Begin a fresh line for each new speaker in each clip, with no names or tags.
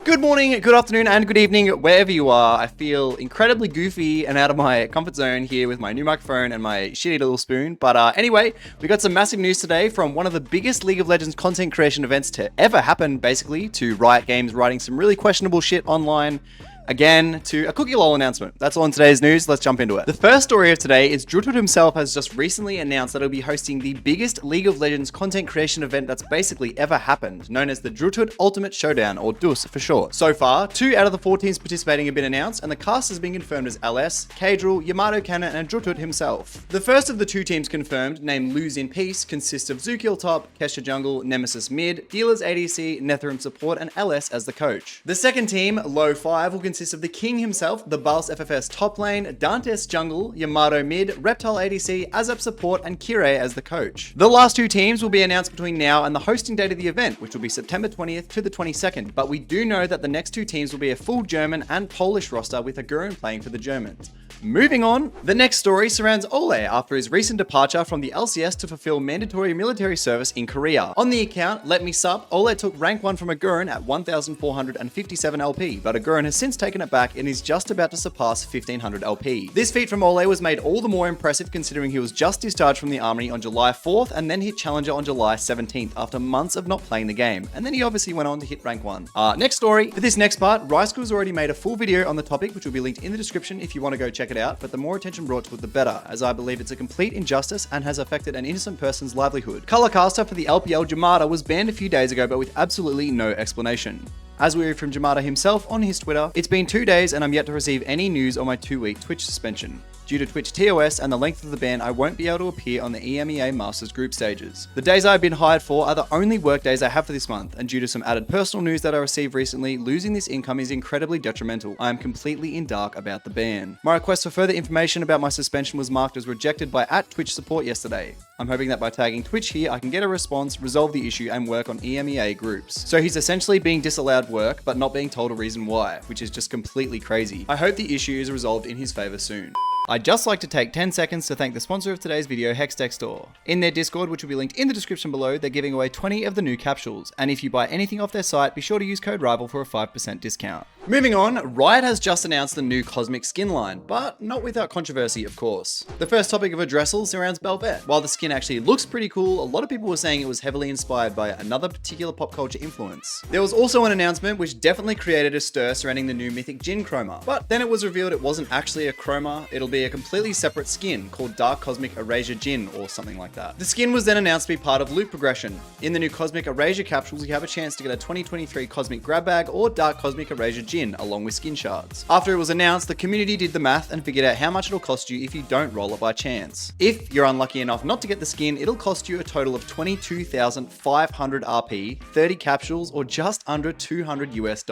Good morning, good afternoon, and good evening, wherever you are. I feel incredibly goofy and out of my comfort zone here with my new microphone and my shitty little spoon. But anyway, we got some massive news today from one of the biggest League of Legends content creation events to ever happen, basically, to Riot Games writing some really questionable shit online. Again, to a CookieLoL announcement. That's all in today's news. Let's jump into it. The first story of today is Drutut himself has just recently announced that he'll be hosting the biggest League of Legends content creation event that's basically ever happened, known as the Drutut Ultimate Showdown, or DUS for short. So far, 2 out of the 4 teams participating have been announced, and the cast has been confirmed as LS, Kadril, Yamato Cannon, and Drutut himself. The first of the 2 teams confirmed, named Lose in Peace, consists of Zukil top, Kesha jungle, Nemesis mid, Dealers ADC, Netherim support, and LS as the coach. The second team, Low 5, will consist of the King himself, the Bals FFS top lane, Dantes jungle, Yamato mid, Reptile ADC, Azap support, and Kire as the coach. The last 2 teams will be announced between now and the hosting date of the event, which will be September 20th to the 22nd, but we do know that the next 2 teams will be a full German and Polish roster with a Gurren playing for the Germans. Moving on, the next story surrounds Olleh after his recent departure from the LCS to fulfill mandatory military service in Korea. On the account, Let Me Sup, Olleh took rank 1 from a Gurren at 1,457 LP, but a Gurren has since taken it back and is just about to surpass 1,500 LP. This feat from Olleh was made all the more impressive considering he was just discharged from the army on July 4th and then hit Challenger on July 17th after months of not playing the game, and then he obviously went on to hit rank 1. Next story. For this next part, Ricecool's already made a full video on the topic, which will be linked in the description if you want to go check it out, but the more attention brought to it the better, as I believe it's a complete injustice and has affected an innocent person's livelihood. Colorcaster for the LPL Jamada was banned a few days ago, but with absolutely no explanation. As we heard from Jamada himself on his Twitter, it's been 2 days and I'm yet to receive any news on my 2-week Twitch suspension. Due to Twitch TOS and the length of the ban, I won't be able to appear on the EMEA Masters group stages. The days I've been hired for are the only work days I have for this month, and due to some added personal news that I received recently, losing this income is incredibly detrimental. I am completely in dark about the ban. My request for further information about my suspension was marked as rejected by @Twitch support yesterday. I'm hoping that by tagging Twitch here, I can get a response, resolve the issue, and work on EMEA groups. So he's essentially being disallowed work, but not being told a reason why, which is just completely crazy. I hope the issue is resolved in his favor soon. I'd just like to take 10 seconds to thank the sponsor of today's video, Hextech Store. In their Discord, which will be linked in the description below, they're giving away 20 of the new capsules, and if you buy anything off their site, be sure to use code RIVAL for a 5% discount. Moving on, Riot has just announced the new Cosmic skin line, but not without controversy, of course. The first topic of addressal surrounds Bel'Veth. While the skin actually looks pretty cool, a lot of people were saying it was heavily inspired by another particular pop culture influence. There was also an announcement which definitely created a stir surrounding the new Mythic Jhin chroma, but then it was revealed it wasn't actually a chroma, it'll be a completely separate skin called Dark Cosmic Erasure Jhin or something like that. The skin was then announced to be part of loot progression. In the new Cosmic Erasure capsules, you have a chance to get a 2023 Cosmic Grab Bag or Dark Cosmic Erasure Jhin along with skin shards. After it was announced, the community did the math and figured out how much it'll cost you if you don't roll it by chance. If you're unlucky enough not to get the skin, it'll cost you a total of 22,500 RP, 30 capsules, or just under $200 US,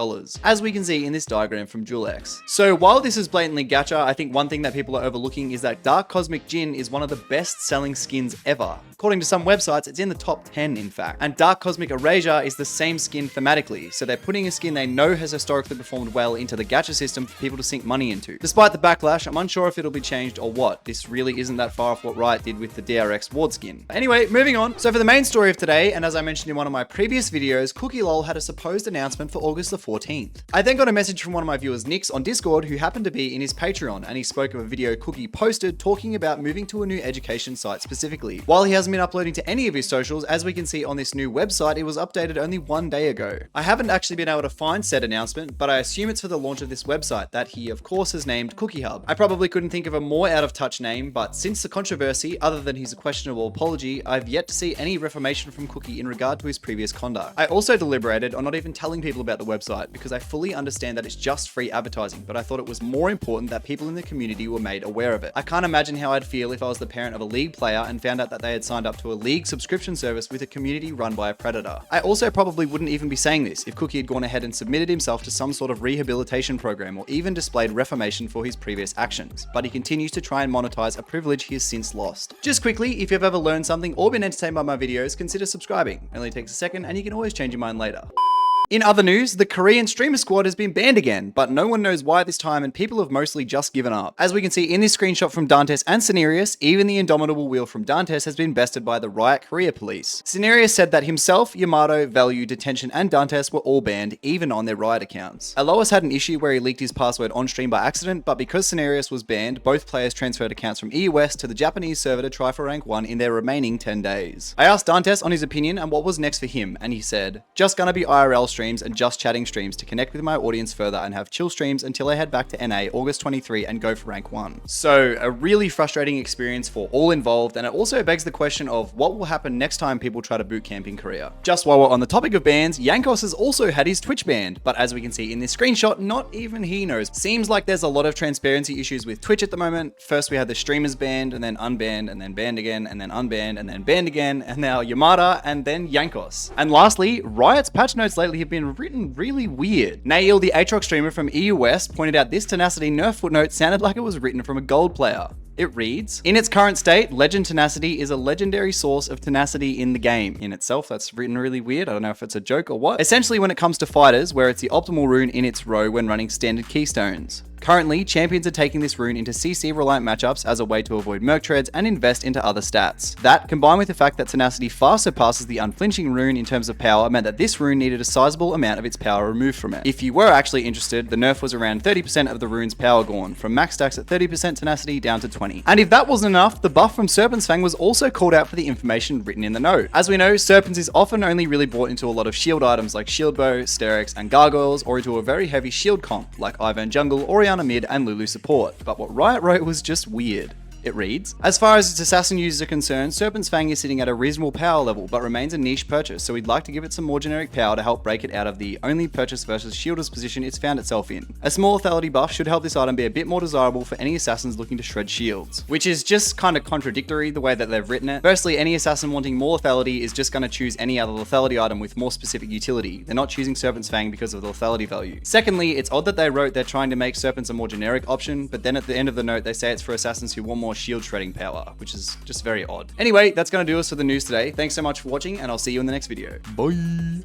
as we can see in this diagram from JewelX. So while this is blatantly gacha, I think one thing that people are overlooking is that Dark Cosmic Jhin is one of the best selling skins ever. According to some websites, it's in the top 10 in fact. And Dark Cosmic Erasure is the same skin thematically, so they're putting a skin they know has historically performed well into the gacha system for people to sink money into. Despite the backlash, I'm unsure if it'll be changed or what. This really isn't that far off what Riot did with the DRX Ward skin. Anyway, moving on. So for the main story of today, and as I mentioned in one of my previous videos, CookieLoL had a supposed announcement for August the 14th. I then got a message from one of my viewers, Nix, on Discord, who happened to be in his Patreon, and he spoke of a video Cookie posted talking about moving to a new education site specifically. While he hasn't been uploading to any of his socials, as we can see on this new website, it was updated only 1 day ago. I haven't actually been able to find said announcement, but I assume it's for the launch of this website that he of course has named Cookie Hub. I probably couldn't think of a more out of touch name, but since the controversy, other than his questionable apology, I've yet to see any reformation from Cookie in regard to his previous conduct. I also deliberated on not even telling people about the website because I fully understand that it's just free advertising, but I thought it was more important that people in the community were made aware of it. I can't imagine how I'd feel if I was the parent of a League player and found out that they had signed up to a League subscription service with a community run by a predator. I also probably wouldn't even be saying this if Cookie had gone ahead and submitted himself to some sort of rehabilitation program or even displayed reformation for his previous actions, but he continues to try and monetize a privilege he has since lost. Just quickly, if you've ever learned something or been entertained by my videos, consider subscribing. It only takes a second and you can always change your mind later. In other news, the Korean streamer squad has been banned again, but no one knows why this time and people have mostly just given up. As we can see in this screenshot from Dantes and Cenarius, even the indomitable wheel from Dantes has been bested by the Riot Korea police. Cenarius said that himself, Yamato, Value, Detention and Dantes were all banned, even on their Riot accounts. Alois had an issue where he leaked his password on stream by accident, but because Cenarius was banned, both players transferred accounts from EUS to the Japanese server to try for rank 1 in their remaining 10 days. I asked Dantes on his opinion and what was next for him, and he said, "Just gonna be IRL streams and just chatting streams to connect with my audience further and have chill streams until I head back to NA August 23 and go for rank 1. So a really frustrating experience for all involved, and it also begs the question of what will happen next time people try to bootcamp in Korea. Just while we're on the topic of bans, Jankos has also had his Twitch banned, but as we can see in this screenshot, not even he knows. Seems like there's a lot of transparency issues with Twitch at the moment. First we had the streamers banned, and then unbanned, and then banned again, and then unbanned, and then banned again, and now Jamada, and then Jankos. And lastly, Riot's patch notes lately have been written really weird. Nail, the Aatrox streamer from EU West, pointed out this Tenacity nerf footnote sounded like it was written from a gold player. It reads, "In its current state, Legend Tenacity is a legendary source of tenacity in the game." In itself, that's written really weird. I don't know if it's a joke or what. Essentially, when it comes to fighters, where it's the optimal rune in its row when running standard keystones. Currently, champions are taking this rune into CC-reliant matchups as a way to avoid merc treads and invest into other stats. That, combined with the fact that Tenacity far surpasses the unflinching rune in terms of power, meant that this rune needed a sizable amount of its power removed from it. If you were actually interested, the nerf was around 30% of the rune's power gone, from max stacks at 30% Tenacity down to 20. And if that wasn't enough, the buff from Serpent's Fang was also called out for the information written in the note. As we know, Serpent's is often only really brought into a lot of shield items like Shield Bow, Sterix, and Gargoyles, or into a very heavy shield comp, like Ivern Jungle, Orianna Mid, and Lulu support. But what Riot wrote was just weird. It reads, "As far as its assassin users are concerned, Serpent's Fang is sitting at a reasonable power level, but remains a niche purchase, so we'd like to give it some more generic power to help break it out of the only purchase versus shielders position it's found itself in. A small lethality buff should help this item be a bit more desirable for any assassins looking to shred shields." Which is just kind of contradictory the way that they've written it. Firstly, any assassin wanting more lethality is just going to choose any other lethality item with more specific utility. They're not choosing Serpent's Fang because of the lethality value. Secondly, it's odd that they wrote they're trying to make Serpents a more generic option, but then at the end of the note they say it's for assassins who want more shield shredding power, which is just very odd. Anyway, that's going to do us for the news today. Thanks so much for watching, and I'll see you in the next video. Bye!